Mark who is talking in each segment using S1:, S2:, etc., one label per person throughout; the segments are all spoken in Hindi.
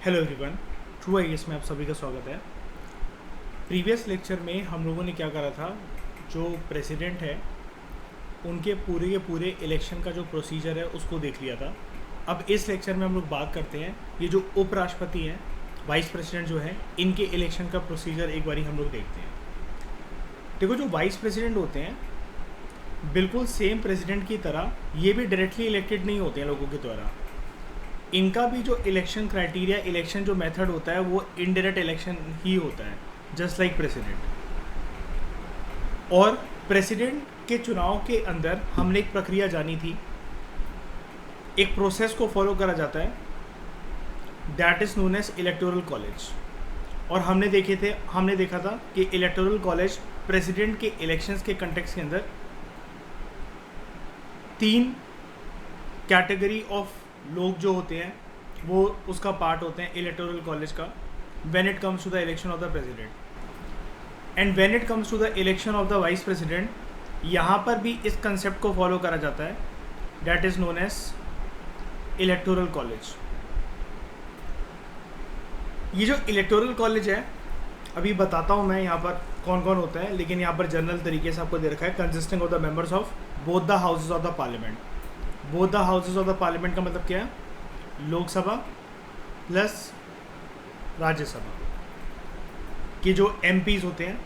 S1: हेलो एवरीवन, ट्रू आईएएस में आप सभी का स्वागत है। प्रीवियस लेक्चर में हम लोगों ने क्या करा था, जो प्रेसिडेंट है उनके पूरे के पूरे इलेक्शन का जो प्रोसीजर है उसको देख लिया था। अब इस लेक्चर में हम लोग बात करते हैं ये जो उपराष्ट्रपति हैं, वाइस प्रेसिडेंट जो है, इनके इलेक्शन का प्रोसीजर एक बारी हम लोग देखते हैं। देखो, जो वाइस प्रेसिडेंट होते हैं बिल्कुल सेम प्रेसिडेंट की तरह ये भी डायरेक्टली इलेक्टेड नहीं होते हैं लोगों के द्वारा। इनका भी जो इलेक्शन क्राइटेरिया, इलेक्शन जो मेथड होता है वो इनडायरेक्ट इलेक्शन ही होता है, जस्ट लाइक प्रेसिडेंट। और प्रेसिडेंट के चुनाव के अंदर हमने एक प्रक्रिया जानी थी, एक प्रोसेस को फॉलो करा जाता है, that is known as electoral college. और हमने देखा था कि इलेक्टोरल कॉलेज प्रेसिडेंट के इलेक्शंस के कंटेक्स्ट के अंदर 3 कैटेगरी ऑफ लोग जो होते हैं वो उसका पार्ट होते हैं इलेक्टोरल कॉलेज का, when it comes to the election of the president and when it comes to the election of the vice president. यहाँ पर भी इस कंसेप्ट को फॉलो करा जाता है, that is known as electoral college. ये जो इलेक्टोरल कॉलेज है, अभी बताता हूँ मैं यहाँ पर कौन कौन होता है, लेकिन यहाँ पर जनरल तरीके से आपको दे रखा है, consisting of the members of both the houses of the parliament. Both the houses of the parliament का मतलब क्या है? लोकसभा प्लस राज्यसभा के जो एमपीज होते हैं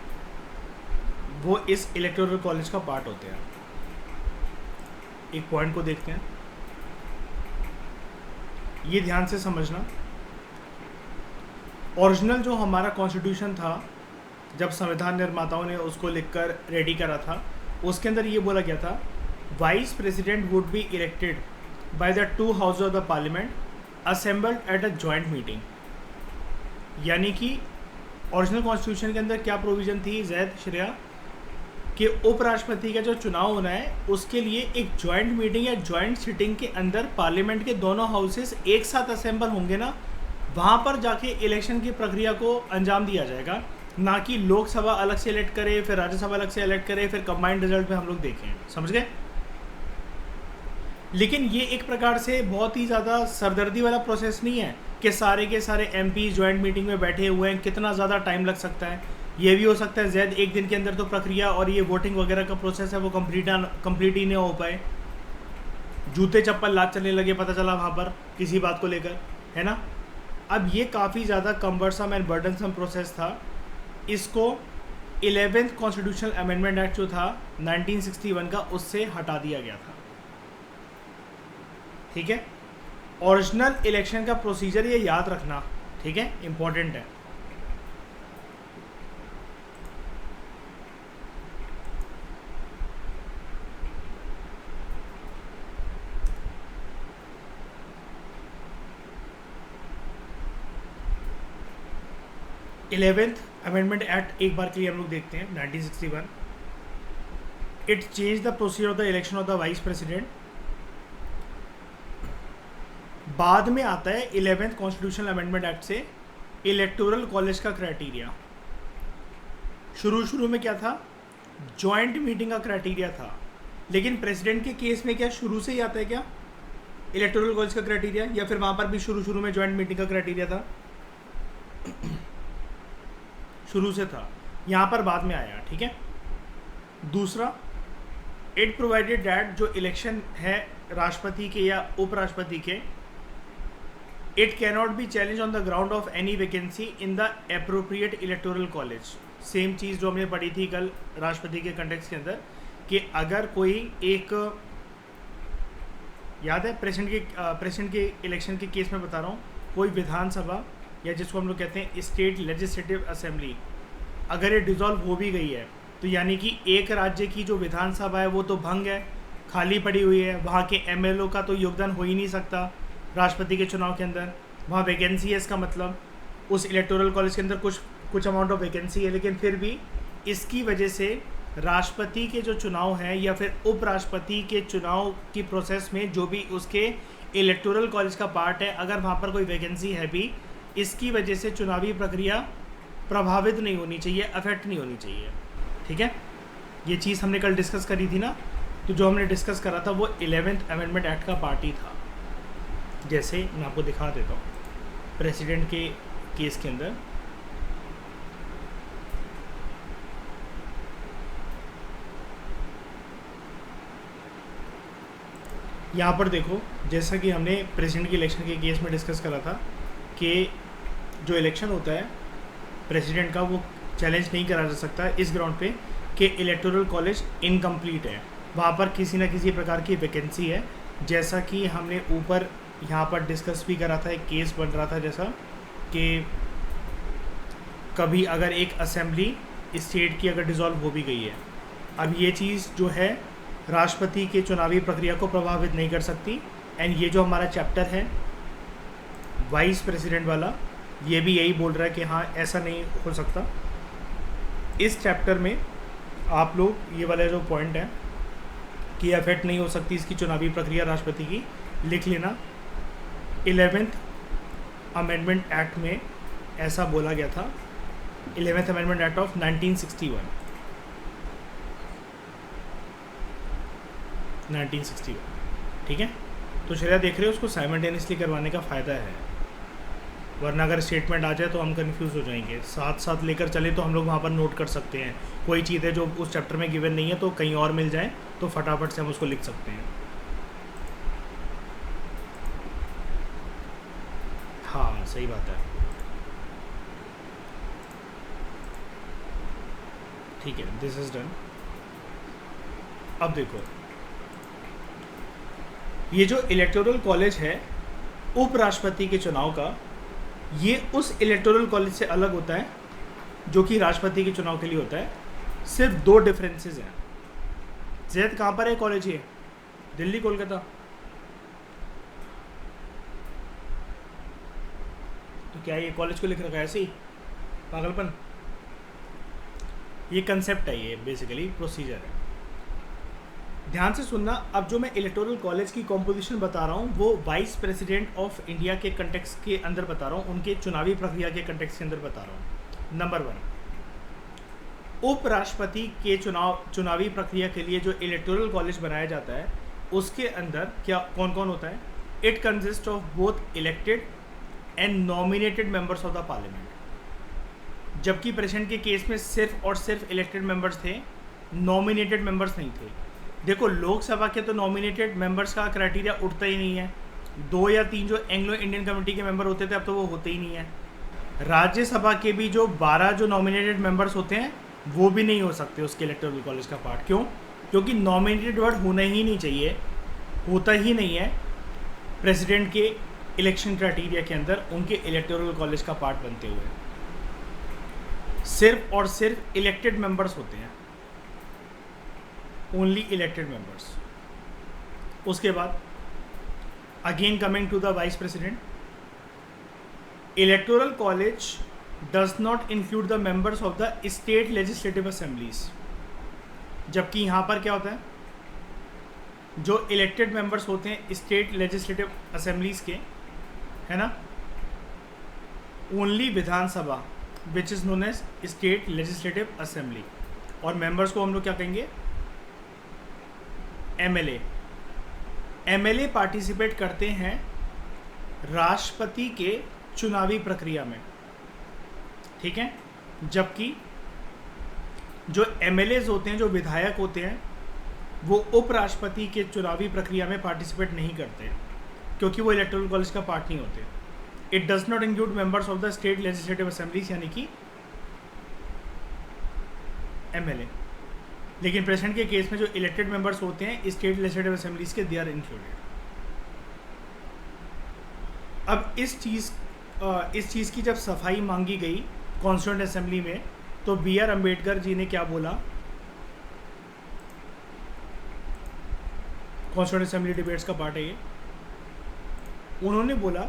S1: वो इस इलेक्टोरल कॉलेज का पार्ट होते हैं। एक पॉइंट को देखते हैं, ये ध्यान से समझना। ओरिजिनल जो हमारा कॉन्स्टिट्यूशन था, जब संविधान निर्माताओं ने उसको लिखकर रेडी करा था, उसके अंदर ये बोला गया था, vice president would be elected by the 2 houses of the parliament assembled at a joint meeting. यानी कि ओरिजिनल कॉन्स्टिट्यूशन के अंदर क्या प्रोविज़न थी जैद श्रेया, कि उपराष्ट्रपति का जो चुनाव होना है उसके लिए एक जॉइंट मीटिंग या जॉइंट सिटिंग के अंदर पार्लियामेंट के दोनों हाउसेस एक साथ असेंबल होंगे ना, वहाँ पर जाके इलेक्शन की प्रक्रिया को अंजाम दिया जाएगा, ना कि लोकसभा अलग से इलेक्ट करे, फिर राज्यसभा अलग से इलेक्ट करे, फिर कंबाइंड रिजल्ट में हम लोग देखें। समझ गए? लेकिन ये एक प्रकार से बहुत ही ज़्यादा सरदर्दी वाला प्रोसेस नहीं है कि सारे के सारे एमपी जॉइंट मीटिंग में बैठे हुए हैं, कितना ज़्यादा टाइम लग सकता है। ये भी हो सकता है जैद एक दिन के अंदर तो प्रक्रिया और ये वोटिंग वगैरह का प्रोसेस है वो कंप्लीट ही नहीं हो पाए, जूते चप्पल लात चलने लगे, पता चला वहाँ पर किसी बात को लेकर, है ना। अब ये काफ़ी ज़्यादा कम्बरसम एंड बर्डनसम प्रोसेस था। इसको 11th कॉन्स्टिट्यूशनल अमेंडमेंट एक्ट जो था 1961 का, उससे हटा दिया गया था। ठीक है, ओरिजिनल इलेक्शन का प्रोसीजर ये याद रखना, ठीक है, इंपॉर्टेंट है। इलेवेंथ अमेंडमेंट एक्ट एक बार के लिए हम लोग देखते हैं, 1961। It change the procedure of the election of the vice president. बाद में आता है 11th कॉन्स्टिट्यूशनल अमेंडमेंट एक्ट से इलेक्टोरल कॉलेज का क्राइटेरिया। शुरू में क्या था? जॉइंट मीटिंग का क्राइटेरिया था, लेकिन प्रेसिडेंट के केस में क्या शुरू से ही आता है क्या इलेक्टोरल कॉलेज का क्राइटेरिया, या फिर वहाँ पर भी शुरू में जॉइंट मीटिंग का क्राइटेरिया था? शुरू से था, यहाँ पर बाद में आया। ठीक है। दूसरा, इट प्रोवाइडेड दैट जो इलेक्शन है राष्ट्रपति के या उपराष्ट्रपति के, it cannot be challenge on the ground of any vacancy in the appropriate electoral college. Same चीज़ जो हमने पढ़ी थी कल राष्ट्रपति के कंटेक्स्ट के अंदर, कि अगर कोई एक, याद है प्रेसिडेंट के इलेक्शन के केस में बता रहा हूँ, कोई विधानसभा या जिसको हम लोग कहते हैं स्टेट लेजिस्लेटिव असेंबली, अगर ये डिज़ोल्व हो भी गई है तो यानी कि एक राज्य की जो विधानसभा है वो तो भंग है, खाली पड़ी हुई है, वहाँ के एमएलओ का तो योगदान हो ही नहीं सकता राष्ट्रपति के चुनाव के अंदर, वहाँ वैकेंसी है। इसका मतलब उस इलेक्टोरल कॉलेज के अंदर कुछ अमाउंट ऑफ वैकेंसी है, लेकिन फिर भी इसकी वजह से राष्ट्रपति के जो चुनाव हैं या फिर उपराष्ट्रपति के चुनाव की प्रोसेस में जो भी उसके इलेक्टोरल कॉलेज का पार्ट है, अगर वहाँ पर कोई वैकेंसी है भी, इसकी वजह से चुनावी प्रक्रिया प्रभावित नहीं होनी चाहिए, अफेक्ट नहीं होनी चाहिए। ठीक है, ये चीज़ हमने कल डिस्कस करी थी ना, तो जो हमने डिस्कस करा था वो 11th अमेंडमेंट एक्ट का पार्ट ही था। जैसे मैं आपको दिखा देता हूँ, प्रेसिडेंट के केस के अंदर यहाँ पर देखो, जैसा कि हमने प्रेसिडेंट के इलेक्शन के केस में डिस्कस करा था कि जो इलेक्शन होता है प्रेसिडेंट का, वो चैलेंज नहीं करा जा सकता इस ग्राउंड पे कि इलेक्टोरल कॉलेज इनकम्प्लीट है, वहाँ पर किसी न किसी प्रकार की वैकेंसी है। जैसा कि हमने ऊपर यहाँ पर डिस्कस भी करा था, एक केस बन रहा था जैसा कि कभी अगर एक असेंबली स्टेट की अगर डिज़ोल्व हो भी गई है, अब ये चीज़ जो है राष्ट्रपति के चुनावी प्रक्रिया को प्रभावित नहीं कर सकती। एंड ये जो हमारा चैप्टर है वाइस प्रेसिडेंट वाला, ये भी यही बोल रहा है कि हाँ ऐसा नहीं हो सकता। इस चैप्टर में आप लोग ये वाला जो पॉइंट है कि अफेक्ट नहीं हो सकती इसकी चुनावी प्रक्रिया राष्ट्रपति की, लिख लेना। 11th अमेंडमेंट एक्ट में ऐसा बोला गया था, 11th अमेंडमेंट एक्ट ऑफ 1961, ठीक है। तो शरिया देख रहे हो, उसको साइमल्टेनियसली करवाने का फ़ायदा है, वरना अगर स्टेटमेंट आ जाए तो हम कंफ्यूज हो जाएंगे। साथ साथ लेकर चले तो हम लोग वहाँ पर नोट कर सकते हैं, कोई चीज़ है जो उस चैप्टर में गिवन नहीं है तो कहीं और मिल जाए तो फटाफट से हम उसको लिख सकते हैं। हाँ सही बात है, ठीक है, दिस इज़ डन। अब देखो, ये जो इलेक्टोरल कॉलेज है उपराष्ट्रपति के चुनाव का, ये उस इलेक्टोरल कॉलेज से अलग होता है जो कि राष्ट्रपति के चुनाव के लिए होता है। सिर्फ 2 डिफरेंसेस हैं। जैद कहाँ पर है कॉलेज? ये दिल्ली, कोलकाता। तो क्या ये कॉलेज को लिख रखा है ऐसे ही? पागलपन। ये कंसेप्ट है, ये बेसिकली प्रोसीजर है। ध्यान से सुनना। अब जो मैं इलेक्टोरल कॉलेज की कॉम्पोजिशन बता रहा हूँ वो वाइस प्रेसिडेंट ऑफ इंडिया के कंटेक्स्ट के अंदर बता रहा हूँ, उनके चुनावी प्रक्रिया के कंटेक्स्ट के अंदर बता रहा हूँ। नंबर 1, उपराष्ट्रपति के चुनावी प्रक्रिया के लिए जो इलेक्टोरल कॉलेज बनाया जाता है उसके अंदर क्या कौन कौन होता है? It consist of both elected and nominated members of the parliament. जबकि प्रेसिडेंट के केस में सिर्फ और सिर्फ इलेक्टेड मेंबर्स थे, नॉमिनेटेड मेंबर्स नहीं थे। देखो, लोकसभा के तो नॉमिनेटेड मेंबर्स का क्राइटेरिया उठता ही नहीं है। 2 या 3 जो एंग्लो इंडियन कमेटी के मेंबर होते थे, अब तो वो होते ही नहीं है। राज्यसभा के भी जो 12 जो नॉमिनेटेड मेंबर्स होते हैं वो भी नहीं हो सकते उसके इलेक्टोरल कॉलेज का पार्ट। क्यों? क्योंकि नॉमिनेटेड वर्ड होना ही नहीं चाहिए, होता ही नहीं है प्रेसिडेंट के इलेक्शन क्राइटेरिया के अंदर उनके इलेक्टोरल कॉलेज का पार्ट बनते हुए। सिर्फ और सिर्फ इलेक्टेड मेंबर्स होते हैं, ओनली इलेक्टेड मेंबर्स। उसके बाद again coming to the vice president, electoral college does not include the members of the state legislative assemblies. जबकि यहाँ पर क्या होता है, जो इलेक्टेड मेंबर्स होते हैं स्टेट लेजिस्लेटिव असेंबलीज के, है ना, only Vidhansabha which is known as state legislative assembly. और मेंबर्स को हम लोग क्या कहेंगे? एमएलए। एमएलए पार्टिसिपेट करते हैं राष्ट्रपति के चुनावी प्रक्रिया में, ठीक है। जबकि जो एमएलएज होते हैं, जो विधायक होते हैं, वो उपराष्ट्रपति के चुनावी प्रक्रिया में पार्टिसिपेट नहीं करते क्योंकि वो इलेक्टोरल कॉलेज का पार्ट नहीं होते। It does not include members of the state legislative assemblies, यानी कि एमएलए। लेकिन प्रेसिडेंट के केस में जो इलेक्टेड मेंबर्स होते हैं स्टेट लेजिस्लेटिव असेंबलीज के, दे आर इंक्लूडेड। अब इस चीज़ की जब सफाई मांगी गई कॉन्स्टिट्यूएंट असेंबली में, तो B.R. अम्बेडकर जी ने क्या बोला? कॉन्स्टिट्यूएंट असेंबली डिबेट्स का पार्ट है ये। उन्होंने बोला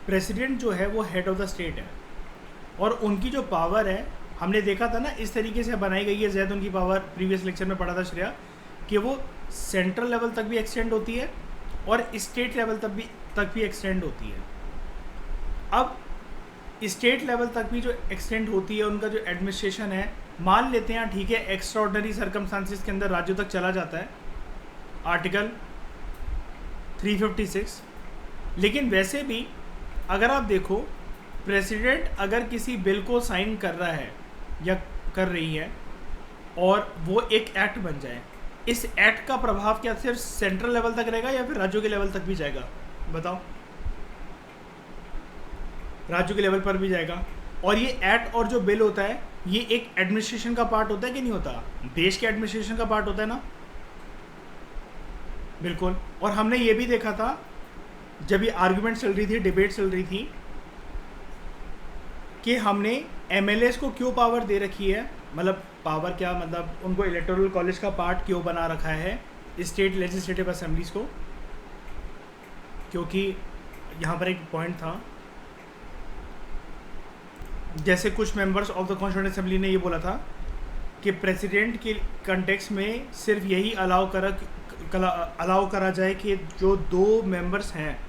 S1: प्रेसिडेंट जो है वो हेड ऑफ द स्टेट है और उनकी जो पावर है, हमने देखा था ना इस तरीके से बनाई गई है जैद, उनकी पावर प्रीवियस लेक्चर में पढ़ा था श्रेया, कि वो सेंट्रल लेवल तक भी एक्सटेंड होती है और स्टेट लेवल तक भी एक्सटेंड होती है। अब स्टेट लेवल तक भी जो एक्सटेंड होती है, उनका जो एडमिनिस्ट्रेशन है, मान लेते हैं ठीक है एक्स्ट्राऑर्डिनरी सर्कमस्टांसिस के अंदर राज्यों तक चला जाता है, आर्टिकल 356। लेकिन वैसे भी अगर आप देखो प्रेसिडेंट अगर किसी बिल को साइन कर रहा है या कर रही है और वो एक एक्ट बन जाए, इस एक्ट का प्रभाव क्या सिर्फ सेंट्रल लेवल तक रहेगा या फिर राज्यों के लेवल तक भी जाएगा? बताओ। राज्यों के लेवल पर भी जाएगा। और ये एक्ट और जो बिल होता है ये एक एडमिनिस्ट्रेशन का पार्ट होता है कि नहीं होता? देश के एडमिनिस्ट्रेशन का पार्ट होता है ना। बिल्कुल। और हमने ये भी देखा था जब ये आर्गुमेंट चल रही थी, डिबेट चल रही थी, कि हमने एमएलएस को क्यों पावर दे रखी है, मतलब पावर क्या, मतलब उनको इलेक्टोरल कॉलेज का पार्ट क्यों बना रखा है स्टेट लेजिस्लेटिव असेंबलीज को? क्योंकि यहाँ पर एक पॉइंट था, जैसे कुछ members of the constituent assembly ने ये बोला था कि प्रेसिडेंट के कंटेक्स्ट में सिर्फ यही अलाउ करा जाए कि जो 2 मेंबर्स हैं,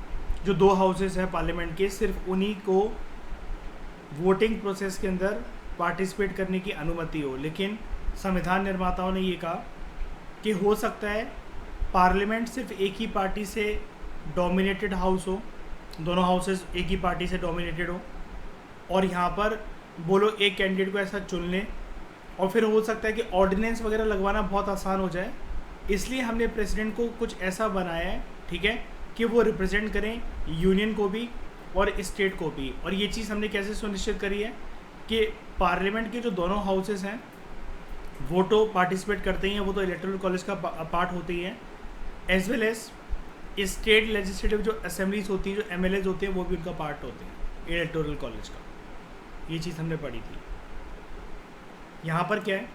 S1: जो 2 हाउसेस हैं पार्लियामेंट के, सिर्फ उन्हीं को वोटिंग प्रोसेस के अंदर पार्टिसिपेट करने की अनुमति हो। लेकिन संविधान निर्माताओं ने ये कहा कि हो सकता है पार्लियामेंट सिर्फ एक ही पार्टी से डोमिनेटेड हाउस हो, दोनों हाउसेस एक ही पार्टी से डोमिनेटेड हो, और यहाँ पर वो लोग एक कैंडिडेट को ऐसा चुन लें, और फिर हो सकता है कि ऑर्डिनेंस वगैरह लगवाना बहुत आसान हो जाए। इसलिए हमने प्रेसिडेंट को कुछ ऐसा बनाया है, ठीक है, कि वो रिप्रेजेंट करें यूनियन को भी और स्टेट को भी। और ये चीज़ हमने कैसे सुनिश्चित करी है कि पार्लियामेंट के जो दोनों हाउसेस हैं वो तो पार्टिसिपेट करते ही हैं, वो तो इलेक्टोरल कॉलेज का पार्ट होते ही हैं, as well as state legislative जो असेंबलीज होती हैं, जो एमएलएज होते हैं, वो भी उनका पार्ट होते हैं इलेक्टोरल कॉलेज का। ये चीज़ हमने पढ़ी थी। यहाँ पर क्या है,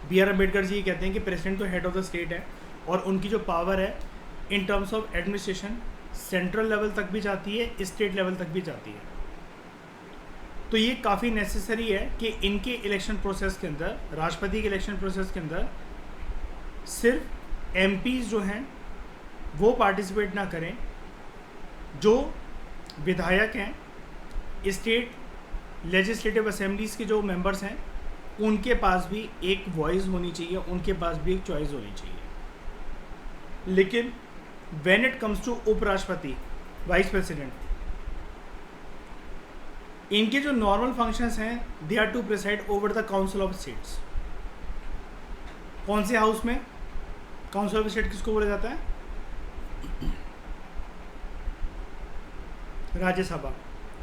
S1: B.R. अम्बेडकर जी कहते हैं कि प्रेसिडेंट तो हेड ऑफ द स्टेट है और उनकी जो पावर है in terms of administration central level तक भी जाती है, स्टेट लेवल तक भी जाती है। तो ये काफ़ी नेसेसरी है कि इनके इलेक्शन प्रोसेस के अंदर, राष्ट्रपति के इलेक्शन प्रोसेस के अंदर सिर्फ MPs जो हैं वो पार्टिसिपेट ना करें, जो विधायक हैं, स्टेट लेजिस्लेटिव असेंबलीज के जो मेंबर्स हैं, उनके पास भी एक वॉइस होनी चाहिए, उनके पास भी एक चॉइस होनी चाहिए। लेकिन व्हेन इट कम्स टू उपराष्ट्रपति, वाइस प्रेसिडेंट, इनके जो नॉर्मल फंक्शंस हैं, they are to preside over the council of states. कौन से हाउस में? काउंसिल ऑफ स्टेट किसको बोला जाता है? राज्यसभा।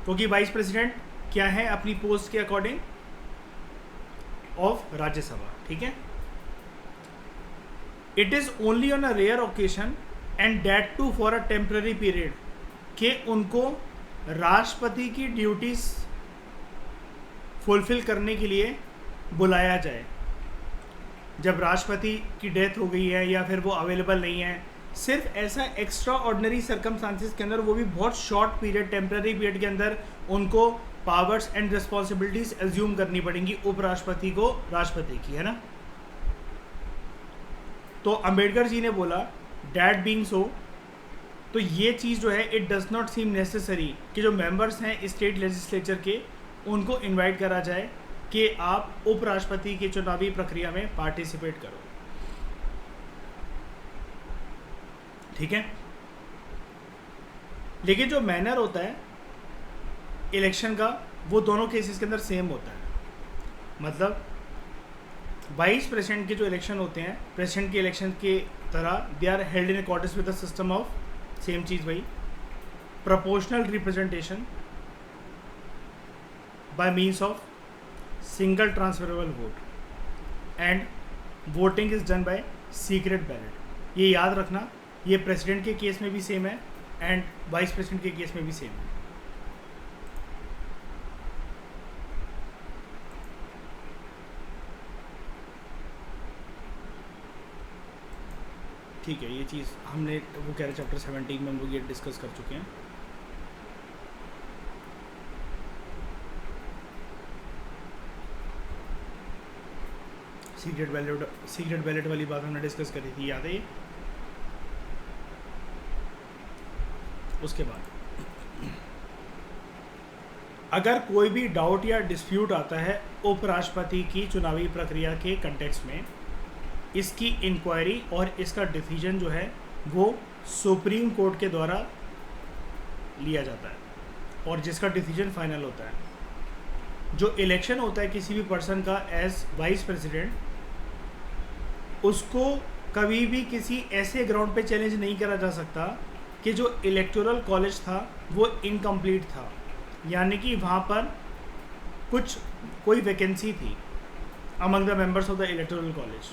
S1: क्योंकि वाइस प्रेसिडेंट क्या है अपनी पोस्ट के अकॉर्डिंग? ऑफ राज्यसभा, ठीक है। It is only on a rare occasion and that too for a temporary period कि उनको राष्ट्रपति की ड्यूटीज फुलफिल करने के लिए बुलाया जाए। जब राष्ट्रपति की डेथ हो गई है या फिर वो अवेलेबल नहीं है, सिर्फ ऐसा एक्स्ट्रा ऑर्डिनरी सर्कमस्टांसिस के अंदर, वो भी बहुत शॉर्ट पीरियड, टेम्पररी पीरियड के अंदर उनको पावर्स एंड रिस्पॉन्सिबिलिटीज एज्यूम करनी पड़ेंगी उपराष्ट्रपति को, राष्ट्रपति की, है ना। तो अंबेडकर जी ने बोला डैट बीइंग सो, तो ये चीज़ जो है it does not seem necessary कि जो मेंबर्स हैं स्टेट लेजिस्लेचर के, उनको इनवाइट करा जाए कि आप उपराष्ट्रपति की चुनावी प्रक्रिया में पार्टिसिपेट करो, ठीक है। लेकिन जो मैनर होता है इलेक्शन का, वो दोनों केसेस के अंदर सेम होता है। मतलब वाइस प्रेसिडेंट के जो इलेक्शन होते हैं, प्रेसिडेंट के इलेक्शन के तरह, they are held in accordance with the system of, same चीज़ वही, proportional representation by means of single transferable vote and voting is done by secret ballot. ये याद रखना, ये प्रेसिडेंट के केस में भी सेम है एंड वाइस प्रेसिडेंट के केस में भी सेम है। ठीक है, ये चीज़ हमने वो कह रहे चैप्टर 17 में हम लोग ये डिस्कस कर चुके हैं। सीक्रेट बैलेट वाली बात हमने डिस्कस करी थी, याद है ये। उसके बाद अगर कोई भी डाउट या डिस्प्यूट आता है उपराष्ट्रपति की चुनावी प्रक्रिया के कंटेक्स्ट में, इसकी इंक्वायरी और इसका डिसीजन जो है वो सुप्रीम कोर्ट के द्वारा लिया जाता है। और जिसका डिसीजन फाइनल होता है। जो इलेक्शन होता है किसी भी पर्सन का एज वाइस प्रेसिडेंट, उसको कभी भी किसी ऐसे ग्राउंड पे चैलेंज नहीं करा जा सकता कि जो इलेक्टोरल कॉलेज था वो इनकम्प्लीट था, यानी कि वहाँ पर कोई वैकेंसी थी among the members of the electoral college.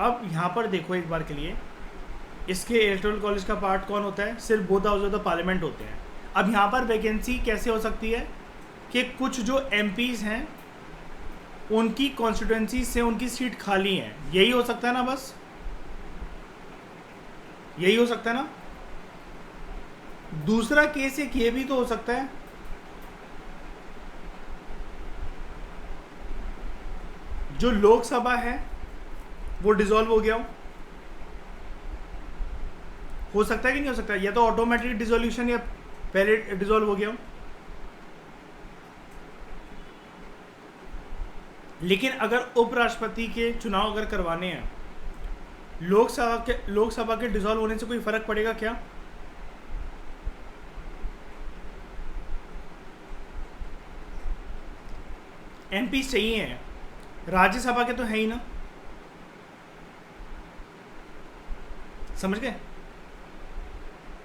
S1: अब यहाँ पर देखो एक बार के लिए, इसके इलेक्टोरल कॉलेज का पार्ट कौन होता है? सिर्फ both house of the parliament होते हैं। अब यहाँ पर वैकेंसी कैसे हो सकती है कि कुछ जो एमपीज़ हैं उनकी कॉन्स्टिट्यूंसी से उनकी सीट खाली है, यही हो सकता है ना? बस यही हो सकता है ना? दूसरा केस एक ये भी तो हो सकता है, जो लोकसभा है वो डिसॉल्व हो गया हो सकता है कि नहीं हो सकता? या तो ऑटोमेटिक डिसोल्यूशन या पहले डिसॉल्व हो गया हो। लेकिन अगर उपराष्ट्रपति के चुनाव अगर करवाने हैं, लोकसभा के डिसॉल्व होने से कोई फर्क पड़ेगा क्या? एमपी चाहिए हैं, राज्यसभा के तो है ही ना, समझ गए?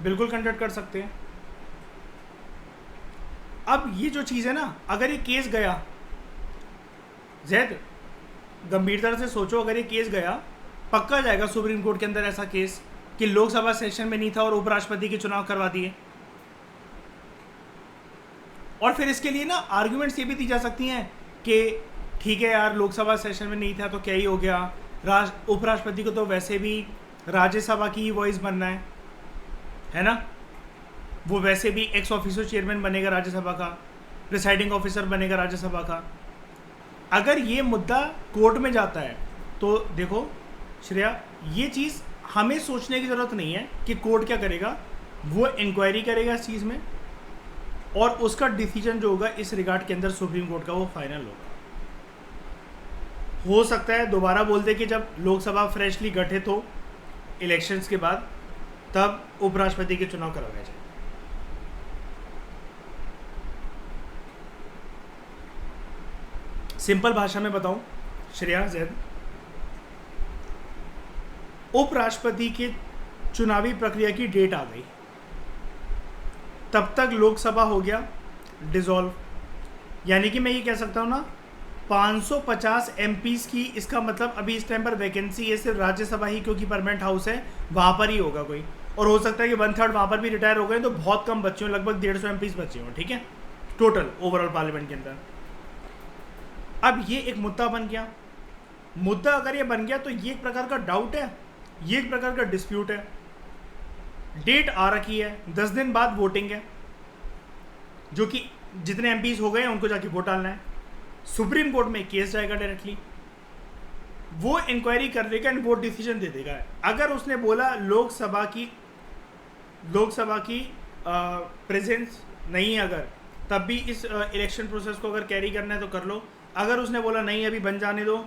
S1: बिल्कुल कंडक्ट कर सकते हैं। अब ये जो चीज़ है ना, अगर ये केस गया, जैद गंभीरता से सोचो, अगर ये केस गया, पक्का जाएगा सुप्रीम कोर्ट के अंदर ऐसा केस कि लोकसभा सेशन में नहीं था और उपराष्ट्रपति के चुनाव करवा दिए। और फिर इसके लिए ना आर्ग्यूमेंट्स ये भी दी जा सकती हैं कि ठीक है यार, लोकसभा सेशन में नहीं था तो क्या ही हो गया, उपराष्ट्रपति को तो वैसे भी राज्यसभा की ही वॉइस बनना है ना? वो वैसे भी एक्स ऑफिसर चेयरमैन बनेगा राज्यसभा का, प्रिसाइडिंग ऑफिसर बनेगा राज्यसभा का। अगर ये मुद्दा कोर्ट में जाता है तो देखो श्रेया, ये चीज़ हमें सोचने की ज़रूरत नहीं है कि कोर्ट क्या करेगा। वो इंक्वायरी करेगा इस चीज़ में और उसका डिसीजन जो होगा इस रिगार्ड के अंदर सुप्रीम कोर्ट का वो फाइनल होगा। हो सकता है दोबारा बोल दे कि जब लोकसभा फ्रेशली गठित हो इलेक्शंस के बाद, तब उपराष्ट्रपति के चुनाव करवाए जाए। सिंपल भाषा में बताऊं श्रेया, जैद, उपराष्ट्रपति के चुनावी प्रक्रिया की डेट आ गई, तब तक लोकसभा हो गया डिसॉल्व। यानी कि मैं ये कह सकता हूँ ना, 550 एमपीज की, इसका मतलब अभी इस टाइम पर वैकेंसी है सिर्फ राज्यसभा ही, क्योंकि परमानेंट हाउस है, वहाँ पर ही होगा कोई। और हो सकता है कि 1/3 वहाँ पर भी रिटायर हो गए, तो बहुत कम बच्चे हों, लगभग 150 एमपीज बचे हों, ठीक है, टोटल ओवरऑल पार्लियामेंट के अंदर। अब ये एक मुद्दा बन गया। मुद्दा अगर ये बन गया तो ये एक प्रकार का डाउट है, ये एक प्रकार का डिस्प्यूट है। डेट आ रखी है, 10 दिन बाद वोटिंग है, जो कि जितने एमपीज हो गए हैं उनको जाके वोट डालना है। सुप्रीम कोर्ट में केस जाएगा डायरेक्टली, वो इंक्वायरी कर लेगा एंड वो डिसीजन दे देगा। अगर उसने बोला लोकसभा की प्रेजेंस नहीं है अगर, तब भी इस इलेक्शन प्रोसेस को अगर कैरी करना है तो कर लो। अगर उसने बोला नहीं अभी बन जाने दो,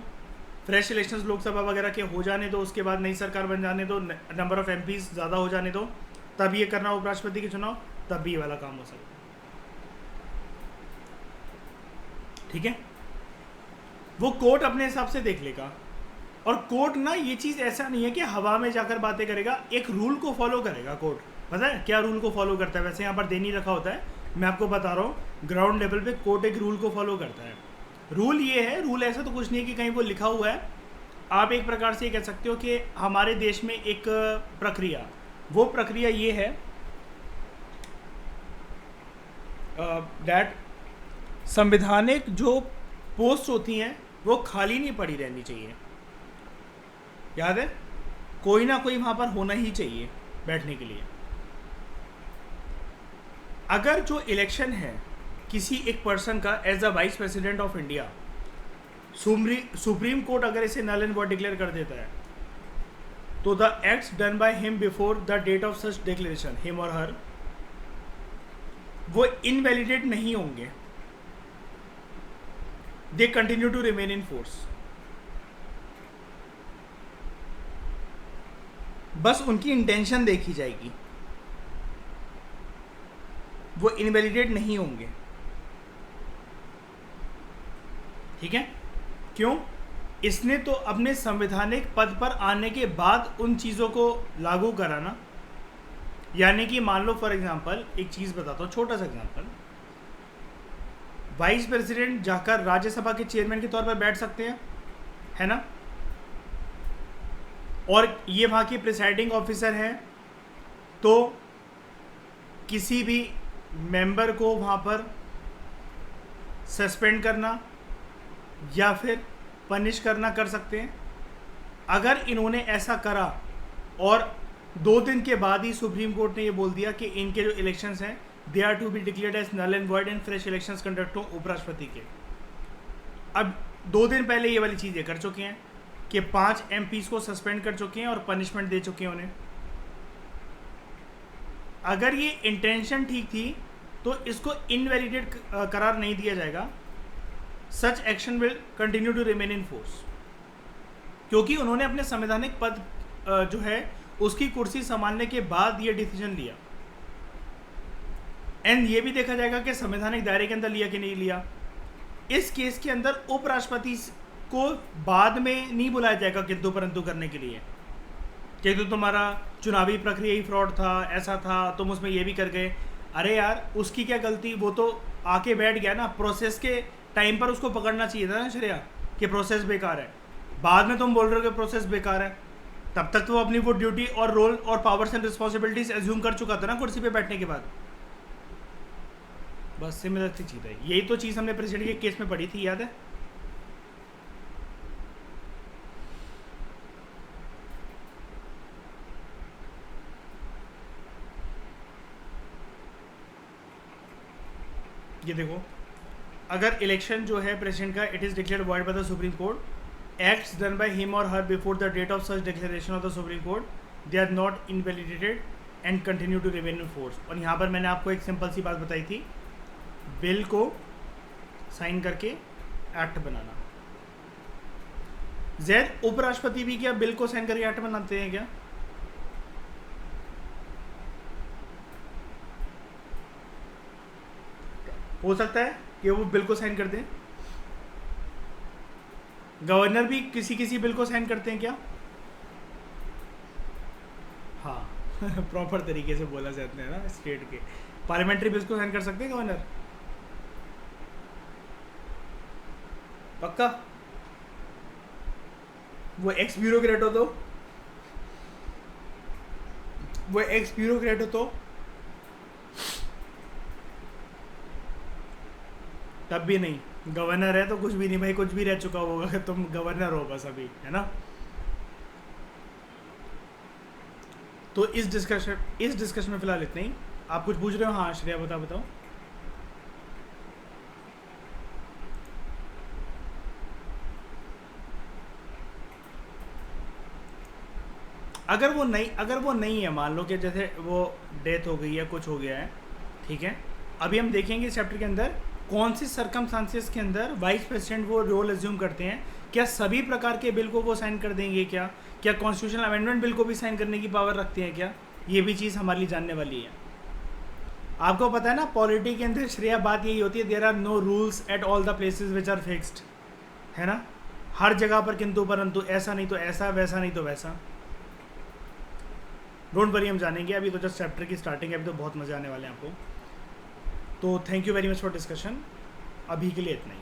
S1: फ्रेश इलेक्शंस लोकसभा वगैरह के हो जाने दो, उसके बाद नई सरकार बन जाने दो, नंबर ऑफ एमपीज ज़्यादा हो जाने दो, तब ये करना उपराष्ट्रपति के चुनाव, तब भी ये वाला काम हो सकता है। ठीक है, वो कोर्ट अपने हिसाब से देख लेगा। और कोर्ट ना ये चीज़ ऐसा नहीं है कि हवा में जाकर बातें करेगा, एक रूल को फॉलो करेगा कोर्ट। पता है क्या रूल को फॉलो करता है? वैसे यहाँ पर दे नहीं रखा होता है, मैं आपको बता रहा हूँ, ग्राउंड लेवल पे कोर्ट एक रूल को फॉलो करता है। रूल ये है, रूल ऐसा तो कुछ नहीं है कि कहीं वो लिखा हुआ है। आप एक प्रकार से ये कह सकते हो कि हमारे देश में एक प्रक्रिया, वो प्रक्रिया ये है दैट संवैधानिक जो पोस्ट होती हैं वो खाली नहीं पड़ी रहनी चाहिए। याद है, कोई ना कोई वहाँ पर होना ही चाहिए बैठने के लिए। अगर जो इलेक्शन है किसी एक पर्सन का as a vice president of India, supreme court अगर इसे नल एंड वॉइड डिक्लेयर कर देता है, तो the acts done by him before the date of such declaration, him और हर, वो इनवैलिडेट नहीं होंगे, they continue to remain in force. बस उनकी इंटेंशन देखी जाएगी, वो इनवैलिडेट नहीं होंगे। ठीक है, क्यों? इसने तो अपने संवैधानिक पद पर आने के बाद उन चीज़ों को लागू करा ना। यानी कि मान लो फॉर एग्जांपल एक चीज़ बताता हूँ, छोटा सा एग्जांपल, वाइस प्रेसिडेंट जाकर राज्यसभा के चेयरमैन के तौर पर बैठ सकते हैं, है ना, और ये वहाँ की प्रिसाइडिंग ऑफिसर है, तो किसी भी मेंबर को वहाँ पर सस्पेंड करना या फिर पनिश करना कर सकते हैं। अगर इन्होंने ऐसा करा और 2 दिन के बाद ही सुप्रीम कोर्ट ने ये बोल दिया कि इनके जो इलेक्शंस हैं they are to be declared as null and void and fresh elections conduct हो उपराष्ट्रपति के। अब 2 दिन पहले ये वाली चीज़ें कर चुके हैं कि 5 MPs को सस्पेंड कर चुके हैं और पनिशमेंट दे चुके हैं उन्हें। अगर ये इंटेंशन ठीक थी तो इसको इनवैलिडेट करार नहीं दिया जाएगा। Such action will continue to remain in force, क्योंकि उन्होंने अपने संवैधानिक पद जो है उसकी कुर्सी संभालने के बाद ये डिसीजन लिया। एंड ये भी देखा जाएगा कि संवैधानिक दायरे के अंदर लिया कि नहीं लिया। इस केस के अंदर उपराष्ट्रपति को बाद में नहीं बुलाया जाएगा किंतु परंतु करने के लिए कि तो तुम्हारा चुनावी प्रक्रिया ही फ्रॉड था, ऐसा था, तुम उसमें ये भी कर गए। अरे यार, उसकी क्या गलती, वो तो आके बैठ गया ना। प्रोसेस के टाइम पर उसको पकड़ना चाहिए था ना श्रेया कि प्रोसेस बेकार है। बाद में तुम बोल रहे हो कि प्रोसेस बेकार है, तब तक तो वो अपनी वो ड्यूटी और रोल और पावर्स एंड रिस्पॉन्सिबिलिटीज एज्यूम कर चुका था ना कुर्सी पे बैठने के बाद। बस सिमिलर सी चीज़ है। यही तो चीज़ हमने प्रेसिडेंट के केस में पढ़ी थी, याद है? ये देखो, अगर इलेक्शन जो है प्रेसिडेंट का it is declared void by the supreme court, acts done by him or her before the date of such declaration of the Supreme Court, they are not invalidated and continue to remain in force। और यहाँ पर मैंने आपको एक सिंपल सी बात बताई थी, बिल को साइन करके एक्ट बनाना। जैद उपराष्ट्रपति भी क्या बिल को साइन करके एक्ट बनाते हैं क्या? हो सकता है कि वो बिल को साइन कर दें। गवर्नर भी किसी बिल को साइन करते हैं क्या? हाँ प्रॉपर तरीके से बोला जाता है ना, स्टेट के पार्लियामेंट्री बिल्स को साइन कर सकते हैं गवर्नर, पक्का। वो एक्स ब्यूरोक्रेट हो तो तब भी नहीं। गवर्नर है तो कुछ भी नहीं भाई, कुछ भी रह चुका होगा, तुम गवर्नर हो बस अभी, है ना। तो इस डिस्कशन में फिलहाल इतना ही। आप कुछ पूछ रहे हो? हाँ श्रेया बताओ। अगर वो नहीं है, मान लो कि जैसे वो डेथ हो गई है, कुछ हो गया है, ठीक है, अभी हम देखेंगे इस चैप्टर के अंदर कौन सी सर्कमस्टांसेस के अंदर वाइस प्रेसिडेंट वो रोल एज्यूम करते हैं। क्या सभी प्रकार के बिल को वो साइन कर देंगे? क्या कॉन्स्टिट्यूशनल अमेंडमेंट बिल को भी साइन करने की पावर रखते हैं क्या? ये भी चीज़ हमारे लिए जानने वाली है। आपको पता है ना, पॉलिटी के अंदर श्रेया बात यही होती है, there are no rules at all the places which are fixed, है ना। हर जगह पर किंतु परंतु, ऐसा नहीं तो ऐसा, वैसा नहीं तो वैसा। डोंट वरी, हम जानेंगे। अभी तो जस्ट चैप्टर की स्टार्टिंग है, अभी तो बहुत मज़े आने वाले हैं आपको। तो thank you very much for discussion. अभी के लिए इतना ही।